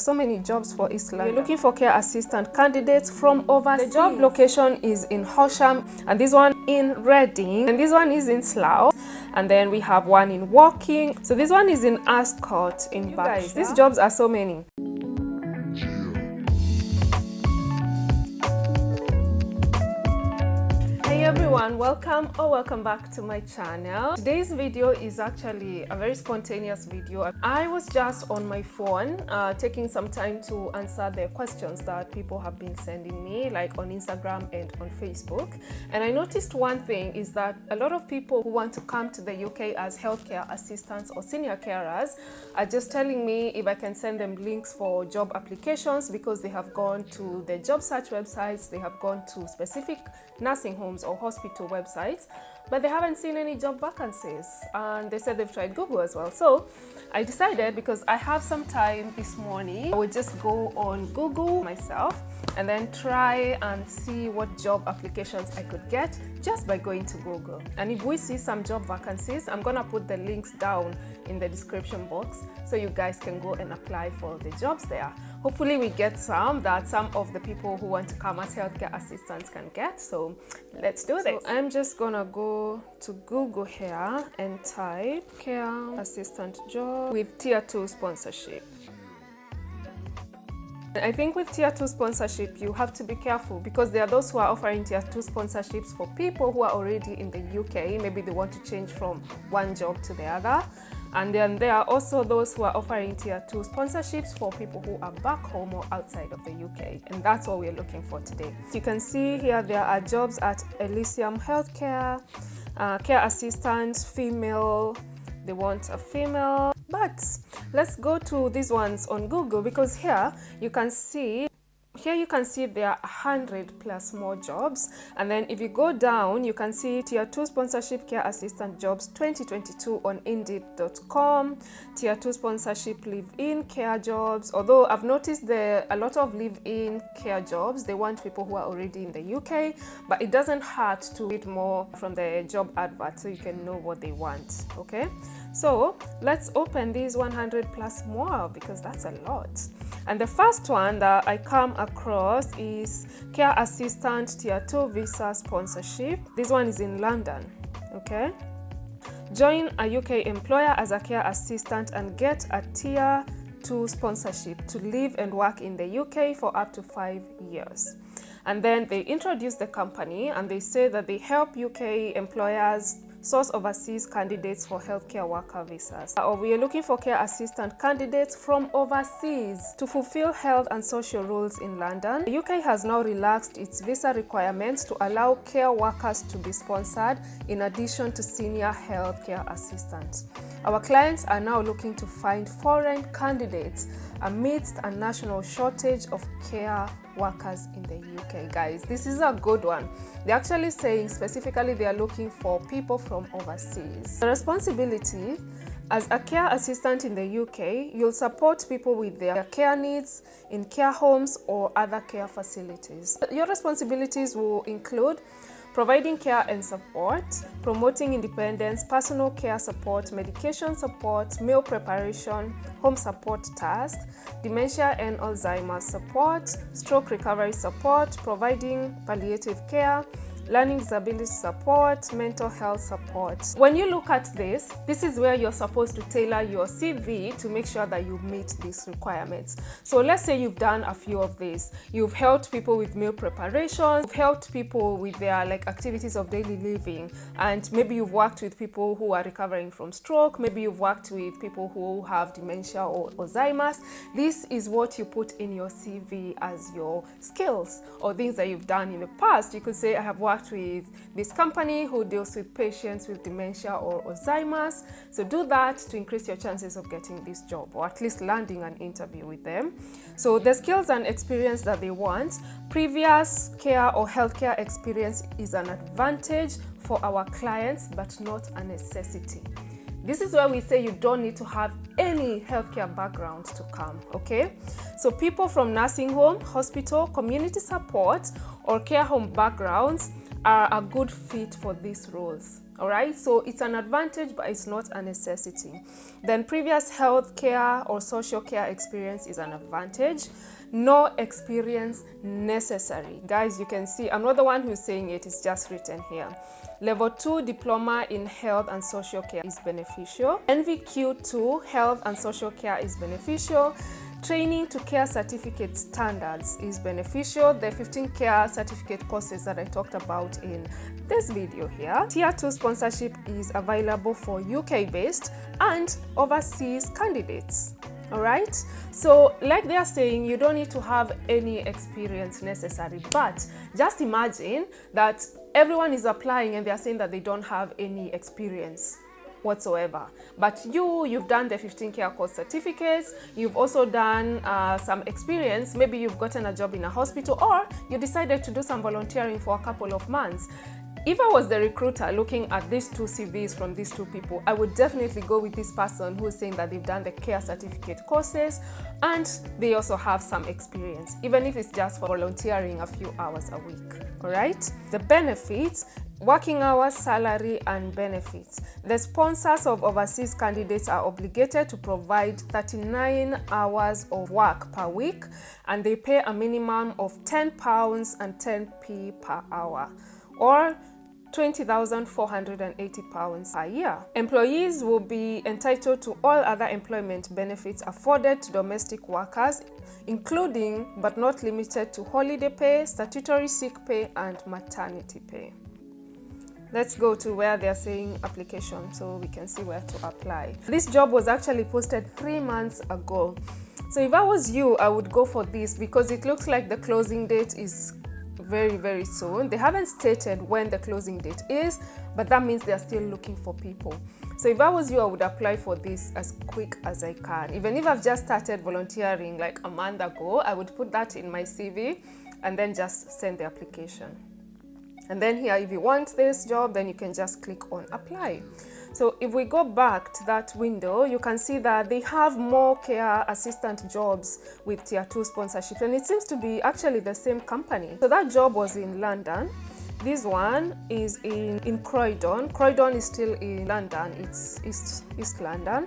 So many jobs for East London. We're looking for care assistant candidates from overseas. The job location is in Horsham, and this one in Reading, and this one is in Slough, and then we have one in Woking. So this one is in Ascot in Berkshire. These jobs are so many. Hey everyone, welcome back to my channel. Today's video is actually a very spontaneous video. I was just on my phone taking some time to answer the questions that people have been sending me, like on Instagram and on Facebook. And I noticed one thing is that a lot of people who want to come to the UK as healthcare assistants or senior carers are just telling me if I can send them links for job applications because they have gone to the job search websites, they have gone to specific nursing homes or hospital websites, but they haven't seen any job vacancies, and they said they've tried Google as well. So I decided, because I have some time this morning, I would just go on Google myself and then try and see what job applications I could get just by going to Google. And if we see some job vacancies, I'm gonna put the links down in the description box so you guys can go and apply for the jobs there. Hopefully we get some that some of the people who want to come as healthcare assistants can get. So let's do this. So I'm just gonna go to Google here and type care assistant job with tier 2 sponsorship. I think with tier 2 sponsorship you have to be careful, because there are those who are offering tier 2 sponsorships for people who are already in the UK. Maybe they want to change from one job to the other. And then there are also those who are offering tier 2 sponsorships for people who are back home or outside of the UK. And that's what we're looking for today. You can see here there are jobs at Elysium Healthcare, care assistant, female. They want a female. But let's go to these ones on Google, because here you can see there are 100 plus more jobs. And then if you go down, you can see tier 2 sponsorship care assistant jobs 2022 on indeed.com, tier 2 sponsorship live-in care jobs. Although I've noticed a lot of live-in care jobs, they want people who are already in the UK, but it doesn't hurt to read more from the job advert so you can know what they want. Okay, so let's open these 100 plus more, because that's a lot. And the first one that I come across is care assistant tier 2 visa sponsorship. This one is in London. Okay, join a UK employer as a care assistant and get a tier 2 sponsorship to live and work in the UK for up to 5 years. And then they introduce the company and they say that they help UK employers source overseas candidates for healthcare worker visas. We are looking for care assistant candidates from overseas to fulfill health and social roles in London. The UK has now relaxed its visa requirements to allow care workers to be sponsored in addition to senior healthcare assistants. Our clients are now looking to find foreign candidates amidst a national shortage of care workers in the UK. Guys, this is a good one. They're actually saying specifically they are looking for people from overseas. The responsibility: as a care assistant in the UK, you'll support people with their care needs in care homes or other care facilities. Your responsibilities will include providing care and support, promoting independence, personal care support, medication support, meal preparation, home support tasks, dementia and Alzheimer's support, stroke recovery support, providing palliative care, learning disability support, mental health support. When you look at this is where you're supposed to tailor your CV to make sure that you meet these requirements. So let's say you've done a few of these. You've helped people with meal preparation, you've helped people with their activities of daily living, and maybe you've worked with people who are recovering from stroke, maybe you've worked with people who have dementia or Alzheimer's. This is what you put in your CV as your skills or things that you've done in the past. You could say, I have worked with this company who deals with patients with dementia or Alzheimer's. So do that to increase your chances of getting this job, or at least landing an interview with them. So the skills and experience that they want: previous care or healthcare experience is an advantage for our clients, but not a necessity. This is where we say you don't need to have any healthcare background to come, okay? So people from nursing home, hospital, community support, or care home backgrounds are a good fit for these roles. All right, so it's an advantage, but it's not a necessity. Then previous healthcare or social care experience is an advantage. No experience necessary. Guys, you can see I'm not the one who's saying it, it's just written here. Level 2 diploma in health and social care is beneficial. NVQ2 health and social care is beneficial. Training to care certificate standards is beneficial. The 15 care certificate courses that I talked about in this video here. Tier 2 sponsorship is available for UK based and overseas candidates. All right, so like they are saying, you don't need to have any experience necessary, but just imagine that everyone is applying and they are saying that they don't have any experience whatsoever, but you've done the 15 care course certificates, you've also done some experience, maybe you've gotten a job in a hospital, or you decided to do some volunteering for a couple of months. If I was the recruiter looking at these two CVs from these two people, I would definitely go with this person who's saying that they've done the care certificate courses and they also have some experience, even if it's just for volunteering a few hours a week. All right, the benefits: working hours, salary, and benefits. The sponsors of overseas candidates are obligated to provide 39 hours of work per week, and they pay a minimum of £10 and 10p per hour, or £20,480 per year. Employees will be entitled to all other employment benefits afforded to domestic workers, including but not limited to holiday pay, statutory sick pay, and maternity pay. Let's go to where they're saying application so we can see where to apply. This job was actually posted 3 months ago. So if I was you, I would go for this because it looks like the closing date is very soon. They haven't stated when the closing date is, but that means they're still looking for people. So if I was you, I would apply for this as quick as I can. Even if I've just started volunteering like a month ago, I would put that in my CV and then just send the application. And then here, if you want this job, then you can just click on apply. So if we go back to that window, you can see that they have more care assistant jobs with tier 2 sponsorship, and it seems to be actually the same company. So that job was in London. This one is in Croydon. Croydon is still in London. It's East London.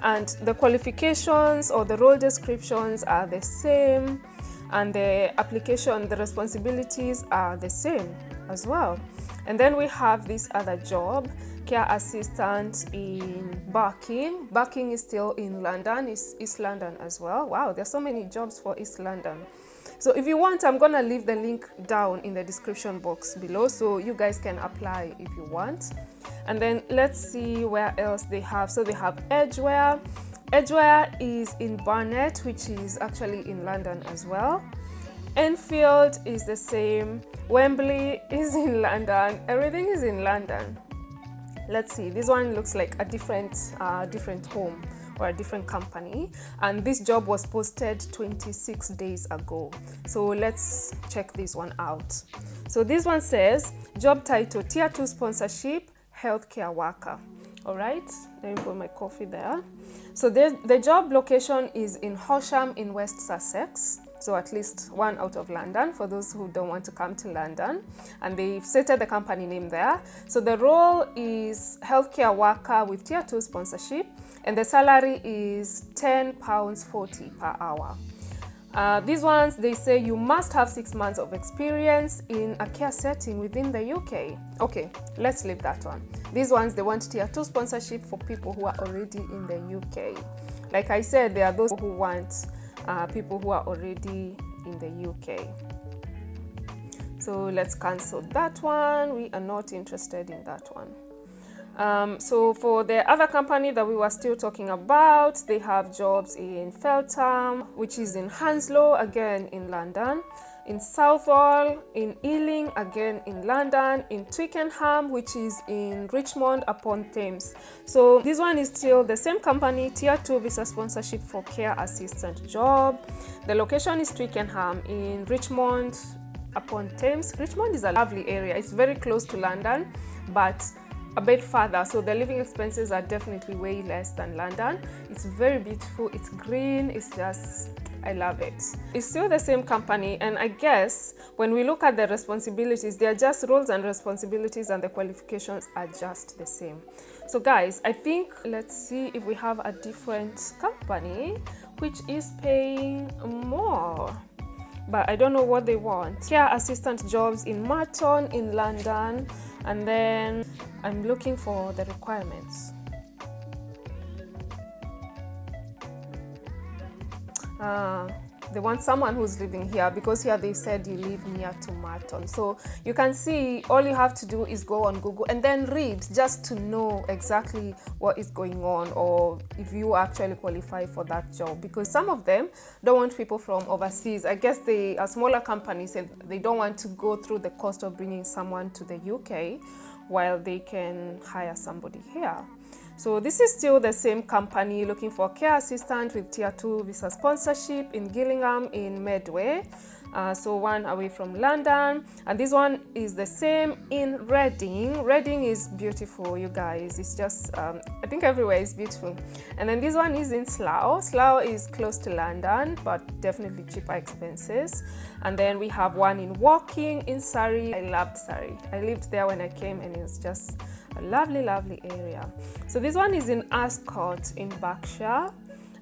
And the qualifications or the role descriptions are the same, and the application, the responsibilities are the same as well. And then we have this other job, care assistant in Barking. Barking is still in London, it's East London as well. Wow, there's so many jobs for East London. So if you want, I'm gonna leave the link down in the description box below so you guys can apply if you want. And then let's see where else they have. So they have Edgware. Edgware is in Barnet, which is actually in London as well. Enfield is the same. Wembley is in London. Everything is in London. Let's see, this one looks like a different home or a different company, and this job was posted 26 days ago. So let's check this one out. So this one says job title: tier 2 sponsorship, healthcare worker. All right, let me put my coffee there. So the job location is in Horsham in West Sussex. So at least one out of London for those who don't want to come to London. And they've stated the company name there. So the role is healthcare worker with tier 2 sponsorship, and the salary is £10.40 per hour. These ones, they say you must have 6 months of experience in a care setting within the UK. Okay, let's leave that one. These ones, they want tier 2 sponsorship for people who are already in the UK. Like I said, there are those who want people who are already in the UK. So let's cancel that one. We are not interested in that one. So for the other company that we were still talking about, they have jobs in Feltham, which is in Hounslow, again in London, in Southall, in Ealing, again in London, in Twickenham, which is in Richmond upon Thames. So this one is still the same company, tier 2 visa sponsorship for care assistant job. The location is Twickenham in Richmond upon Thames. Richmond is a lovely area. It's very close to London, but a bit further, so the living expenses are definitely way less than London. It's very beautiful, it's green, it's just, I love it. It's still the same company, and I guess when we look at the responsibilities, they are just roles and responsibilities, and the qualifications are just the same. So guys, I think let's see if we have a different company which is paying more, but I don't know what they want. Care assistant jobs in Marton in London, and then I'm looking for the requirements. They want someone who's living here, because here they said you live near to Marton. So you can see all you have to do is go on Google and then read, just to know exactly what is going on, or if you actually qualify for that job, because some of them don't want people from overseas. I guess they are smaller companies and they don't want to go through the cost of bringing someone to the UK while they can hire somebody here. So this is still the same company, looking for care assistant with tier 2 visa sponsorship in Gillingham in Medway. So one away from London, and this one is the same in Reading. Reading is beautiful, you guys. It's just I think everywhere is beautiful. And then this one is in Slough. Slough is close to London, but definitely cheaper expenses. And then we have one in Woking in Surrey. I loved Surrey. I lived there when I came, and it was just a lovely area. So this one is in Ascot in Berkshire,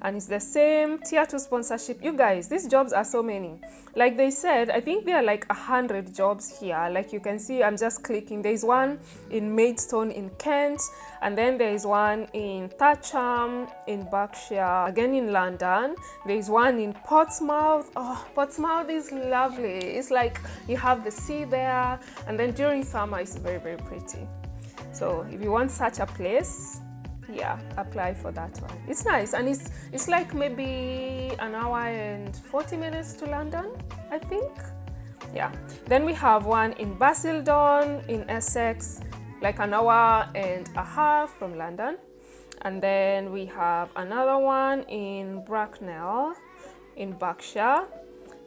and it's the same tier 2 sponsorship. You guys, these jobs are so many. Like they said, I think there are like 100 jobs here. Like you can see, I'm just clicking. There's one in Maidstone in Kent, and then there is one in Thatcham in Berkshire, again in London. There's one in Portsmouth. Oh, Portsmouth is lovely. It's like you have the sea there, and then during summer it's very pretty. So if you want such a place, yeah, apply for that one. It's nice, and it's like maybe an hour and 40 minutes to London, I think. Yeah. Then we have one in Basildon in Essex, like an hour and a half from London. And then we have another one in Bracknell in Berkshire.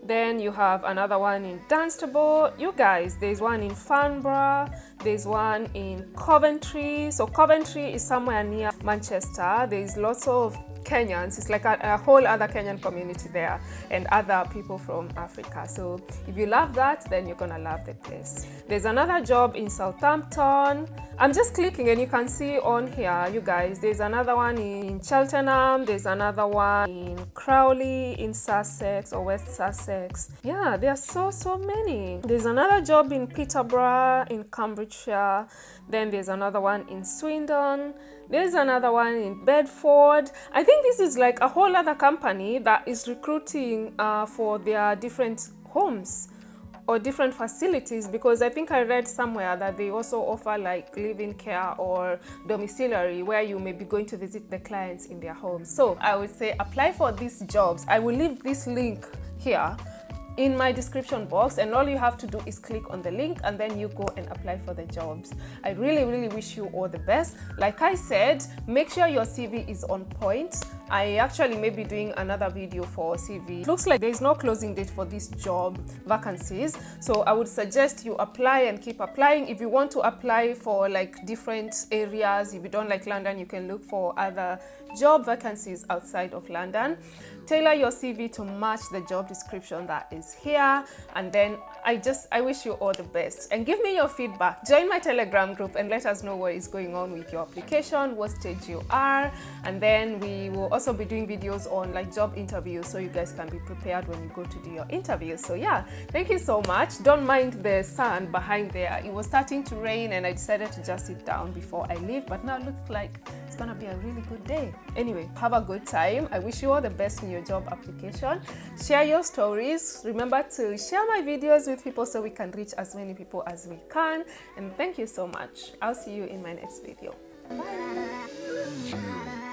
Then you have another one in Dunstable. You guys, there's one in Farnborough, there's one in Coventry. So Coventry is somewhere near Manchester. There's lots of Kenyans. It's like a whole other Kenyan community there, and other people from Africa. So if you love that, then you're gonna love the place. There's another job in Southampton. I'm just clicking and you can see on here, you guys, there's another one in Cheltenham, there's another one in Crowley in Sussex or West Sussex. Yeah, there are so many. There's another job in Peterborough in Cambridgeshire. Then there's another one in Swindon. There's another one in Bedford. I think this is like a whole other company that is recruiting for their different homes or different facilities, because I think I read somewhere that they also offer like live-in care or domiciliary, where you may be going to visit the clients in their homes. So I would say apply for these jobs. I will leave this link here in my description box, and all you have to do is click on the link and then you go and apply for the jobs. I really wish you all the best. Like I said, make sure your CV is on point. I actually may be doing another video for CV. It looks like there's no closing date for this job vacancies, so I would suggest you apply and keep applying. If you want to apply for like different areas, if you don't like London, you can look for other job vacancies outside of London. Tailor your CV to match the job description that is here, and then I wish you all the best, and give me your feedback. Join my Telegram group and let us know what is going on with your application, what stage you are, and then we will also be doing videos on like job interviews, so you guys can be prepared when you go to do your interviews. So yeah, thank you so much. Don't mind the sun behind there. It was starting to rain and I decided to just sit down before I leave, but now it looks like it's gonna be a really good day. Anyway, have a good time. I wish you all the best in your job application. Share your stories. Remember to share my videos with people so we can reach as many people as we can. And thank you so much. I'll see you in my next video. Bye.